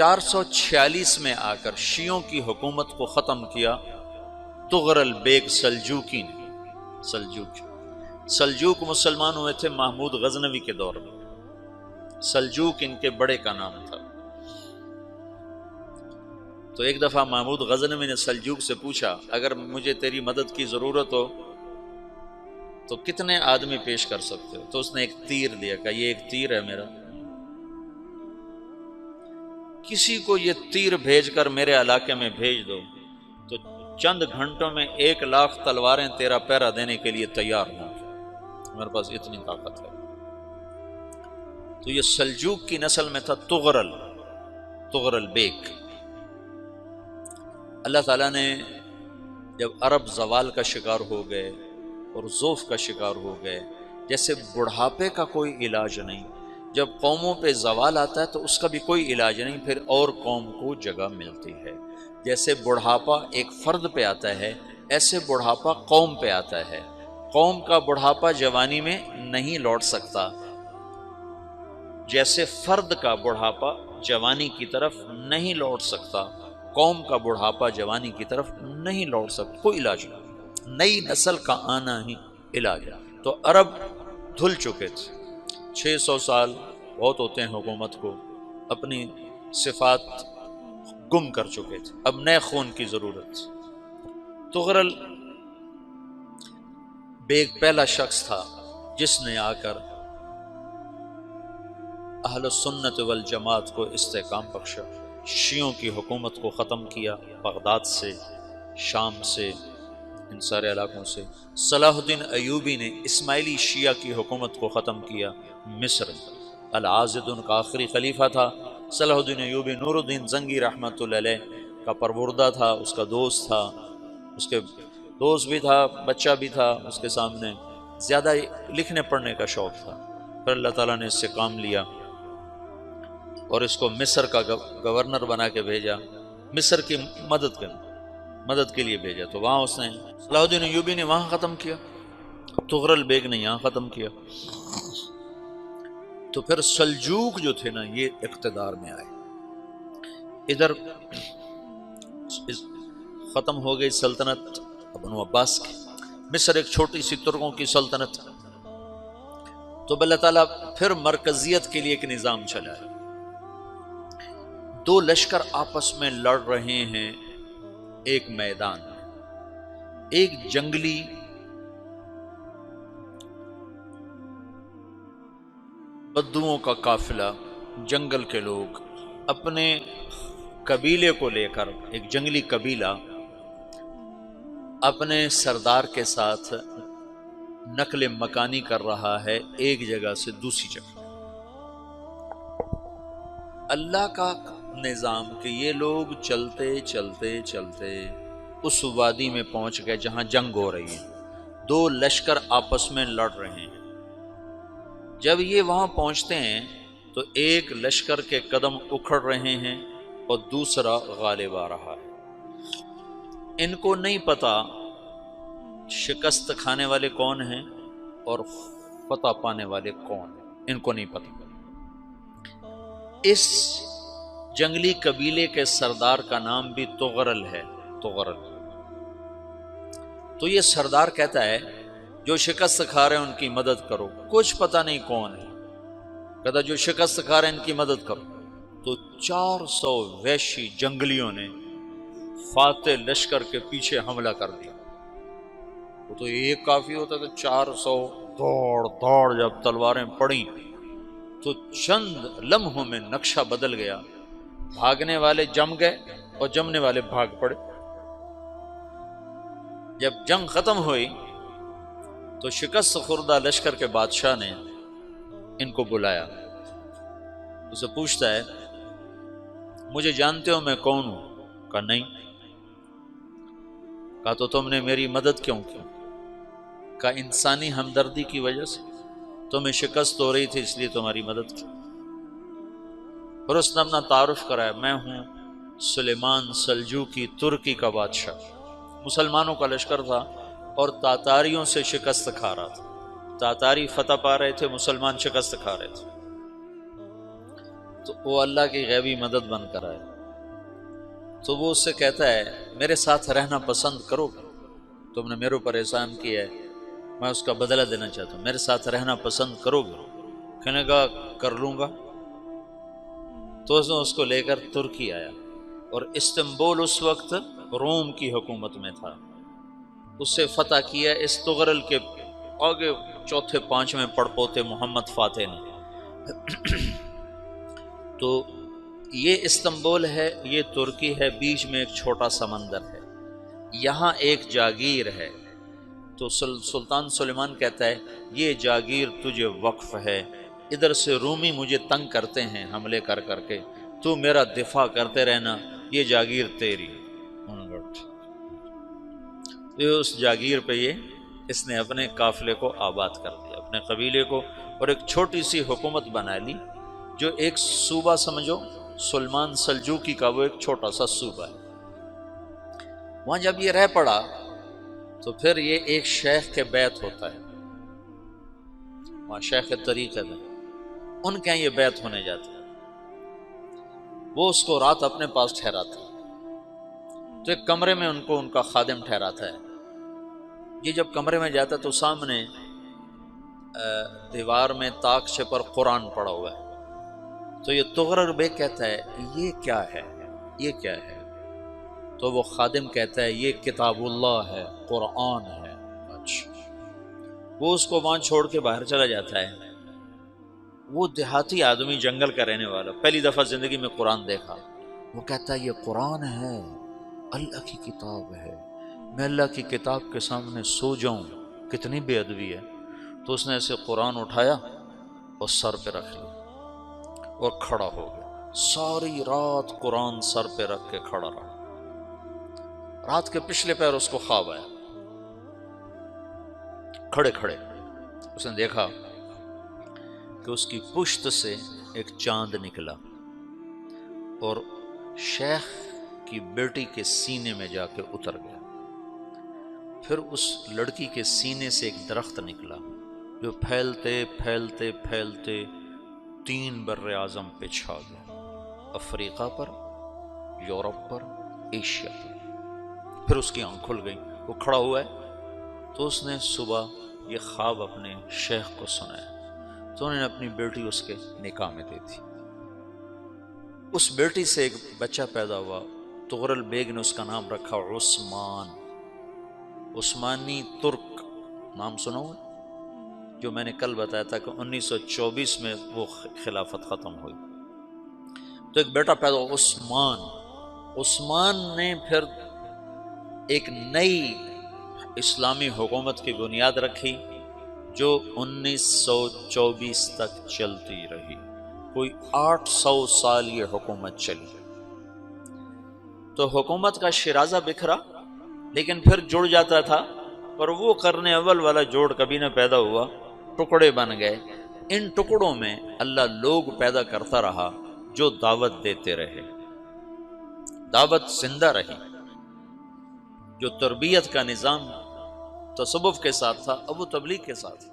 446 میں آ کر شیعوں کی حکومت کو ختم کیا تغرل بیگ سلجوکی نے۔ سلجوک مسلمان ہوئے تھے محمود غزنوی کے دور میں، سلجوک ان کے بڑے کا نام تھا۔ تو ایک دفعہ محمود غزنوی نے سلجوک سے پوچھا اگر مجھے تیری مدد کی ضرورت ہو تو کتنے آدمی پیش کر سکتے ہو؟ تو اس نے ایک تیر دیا، کہا یہ ایک تیر ہے میرا، کسی کو یہ تیر بھیج کر میرے علاقے میں بھیج دو تو چند گھنٹوں میں 1,00,000 تلواریں تیرا پہرا دینے کے لیے تیار ہوں، میرے پاس اتنی طاقت ہے۔ تو یہ سلجوک کی نسل میں تھا تغرل بیگ۔ اللہ تعالیٰ نے جب عرب زوال کا شکار ہو گئے اور ضعف کا شکار ہو گئے، جیسے بڑھاپے کا کوئی علاج نہیں، جب قوموں پہ زوال آتا ہے تو اس کا بھی کوئی علاج نہیں، پھر اور قوم کو جگہ ملتی ہے۔ جیسے بڑھاپا ایک فرد پہ آتا ہے، ایسے بڑھاپا قوم پہ آتا ہے۔ قوم کا بڑھاپا جوانی میں نہیں لوٹ سکتا، جیسے فرد کا بڑھاپا جوانی کی طرف نہیں لوٹ سکتا، قوم کا بڑھاپا جوانی کی طرف نہیں لوٹ سکتا، کوئی علاج نہیں، نئی نسل کا آنا ہی علاج ہے۔ تو عرب دھل چکے تھے، 600 سال بہت ہوتے ہیں حکومت کو، اپنی صفات گم کر چکے تھے، اب نئے خون کی ضرورت تھی۔ تغرل بیگ پہلا شخص تھا جس نے آ کر اہل سنت والجماعت کو استحکام بخشا، شیعوں کی حکومت کو ختم کیا، بغداد سے، شام سے، ان سارے علاقوں سے۔ صلاح الدین ایوبی نے اسماعیلی شیعہ کی حکومت کو ختم کیا، مصر۔ العاضد ان کا آخری خلیفہ تھا۔ صلاح الدین ایوبی نور الدین زنگی رحمۃ اللہ علیہ کا پروردہ تھا، اس کا دوست تھا، اس کے دوست بھی تھا، بچہ بھی تھا اس کے سامنے، زیادہ لکھنے پڑھنے کا شوق تھا۔ پھر اللہ تعالیٰ نے اس سے کام لیا اور اس کو مصر کا گورنر بنا کے بھیجا، مصر کی مدد کے لیے بھیجا۔ تو وہاں اس نے صلاح الدین ایوبی نے وہاں ختم کیا، تغرل بیگ نے یہاں ختم کیا۔ تو پھر سلجوک جو تھے نا یہ اقتدار میں آئے، ادھر ختم ہو گئی سلطنت بنو عباس کی، مصر ایک چھوٹی سی ترکوں کی سلطنت۔ تو اللہ تعالیٰ پھر مرکزیت کے لیے ایک نظام چلایا، دو لشکر آپس میں لڑ رہے ہیں ایک میدان میں، ایک جنگلی بدوؤں کا قافلہ، جنگل کے لوگ اپنے قبیلے کو لے کر، ایک جنگلی قبیلہ اپنے سردار کے ساتھ نقل مکانی کر رہا ہے ایک جگہ سے دوسری جگہ۔ اللہ کا نظام کہ یہ لوگ چلتے چلتے چلتے اس وادی میں پہنچ گئے جہاں جنگ ہو رہی ہے، دو لشکر آپس میں لڑ رہے ہیں۔ جب یہ وہاں پہنچتے ہیں تو ایک لشکر کے قدم اکھڑ رہے ہیں اور دوسرا غالب آ رہا ہے۔ ان کو نہیں پتا شکست کھانے والے کون ہیں اور فتح پانے والے کون ہیں، ان کو نہیں پتا۔ اس جنگلی قبیلے کے سردار کا نام بھی تغرل ہے، تغرل۔ تو یہ سردار کہتا ہے جو شکست کھا رہے ہیں ان کی مدد کرو، کچھ پتہ نہیں کون ہے، کہتا جو شکست کھا رہے ہیں ان کی مدد کرو۔ تو 400 وحشی جنگلیوں نے فاتح لشکر کے پیچھے حملہ کر دیا۔ وہ تو ایک کافی ہوتا تھا، 400 دوڑ جب تلواریں پڑیں تو چند لمحوں میں نقشہ بدل گیا، بھاگنے والے جم گئے اور جمنے والے بھاگ پڑے۔ جب جنگ ختم ہوئی تو شکست خوردہ لشکر کے بادشاہ نے ان کو بلایا، اسے پوچھتا ہے مجھے جانتے ہو میں کون ہوں؟ کہا نہیں۔ کہا تو تم نے میری مدد کیوں کی؟ کہا انسانی ہمدردی کی وجہ سے، تمہیں شکست ہو رہی تھی اس لیے تمہاری مدد کی۔ پھر اس نے اپنا تعارف کرایا، میں ہوں سلیمان سلجوکی، ترکی کا بادشاہ۔ مسلمانوں کا لشکر تھا اور تاتاریوں سے شکست کھا رہا تھا، تاتاری فتح پا رہے تھے، مسلمان شکست کھا رہے تھے۔ تو وہ اللہ کی غیبی مدد بن کر آئے، تو وہ اس سے کہتا ہے میرے ساتھ رہنا پسند کرو گے؟ تم نے میرے اوپر احسان کیا ہے، میں اس کا بدلہ دینا چاہتا ہوں، میرے ساتھ رہنا پسند کرو گے؟ کہنے کا کر لوں گا۔ تو اس کو لے کر ترکی آیا، اور استنبول اس وقت روم کی حکومت میں تھا، اسے فتح کیا اس تغرل کے آگے چوتھے پانچویں پڑپوتے محمد فاتح نے۔ تو یہ استنبول ہے، یہ ترکی ہے، بیچ میں ایک چھوٹا سمندر ہے، یہاں ایک جاگیر ہے۔ تو سلطان سلیمان کہتا ہے یہ جاگیر تجھے وقف ہے، ادھر سے رومی مجھے تنگ کرتے ہیں حملے کر کر کے، تو میرا دفاع کرتے رہنا، یہ جاگیر تیری۔ اس جاگیر پہ اس نے اپنے قافلے کو آباد کر دیا، اپنے قبیلے کو، اور ایک چھوٹی سی حکومت بنا لی، جو ایک صوبہ سمجھو سلمان سلجوقی کا، وہ ایک چھوٹا سا صوبہ ہے۔ وہاں جب یہ رہ پڑا تو پھر یہ ایک شیخ کے بیت ہوتا ہے، وہاں شیخ طریقت ہے، ان کے یہ بیت ہونے جاتا ہے، وہ اس کو رات اپنے پاس ٹھہراتا ہے، تو ایک کمرے میں ان کو ان کا خادم ٹھہراتا ہے۔ یہ جب کمرے میں جاتا ہے تو سامنے دیوار میں تاکچے پر قرآن پڑا ہوا ہے، تو یہ تغرل بیگ کہتا ہے یہ کیا ہے، یہ کیا ہے؟ تو وہ خادم کہتا ہے یہ کتاب اللہ ہے، قرآن ہے۔ اچھا، وہ اس کو وہاں چھوڑ کے باہر چلا جاتا ہے۔ وہ دیہاتی آدمی، جنگل کا رہنے والا، پہلی دفعہ زندگی میں قرآن دیکھا، وہ کہتا ہے یہ قرآن ہے، اللہ کی کتاب ہے، میں اللہ کی کتاب کے سامنے سو جاؤں، کتنی بے ادبی ہے۔ تو اس نے ایسے قرآن اٹھایا اور سر پہ رکھ لیا اور کھڑا ہو گیا، ساری رات قرآن سر پہ رکھ کے کھڑا رہا۔ رات کے پچھلے پہر اس کو خواب آیا، کھڑے کھڑے اس نے دیکھا کہ اس کی پشت سے ایک چاند نکلا اور شیخ کی بیٹی کے سینے میں جا کے اتر گیا۔ پھر اس لڑکی کے سینے سے ایک درخت نکلا جو پھیلتے پھیلتے پھیلتے 3 بر اعظم پہ چھا گیا، افریقہ پر، یورپ پر، ایشیا پر۔ پھر اس کی آنکھ کھل گئی، وہ کھڑا ہوا ہے، تو اس نے صبح یہ خواب اپنے شیخ کو سنایا، تو انہوں نے اپنی بیٹی اس کے نکاح میں دے دی۔ اس بیٹی سے ایک بچہ پیدا ہوا، تغرل بیگ نے اس کا نام رکھا عثمان، عثمانی ترک نام سنا ہوا، جو میں نے کل بتایا تھا کہ 1924 میں وہ خلافت ختم ہوئی۔ تو ایک بیٹا پیدا ہوا عثمان۔ عثمان نے پھر ایک نئی اسلامی حکومت کی بنیاد رکھی جو 1924 تک چلتی رہی، کوئی 800 سال یہ حکومت چلی۔ تو حکومت کا شیرازہ بکھرا لیکن پھر جڑ جاتا تھا، پر وہ قرن اول والا جوڑ کبھی نہ پیدا ہوا، ٹکڑے بن گئے۔ ان ٹکڑوں میں اللہ لوگ پیدا کرتا رہا جو دعوت دیتے رہے، دعوت زندہ رہی۔ جو تربیت کا نظام تصوف کے ساتھ تھا اب وہ تبلیغ کے ساتھ۔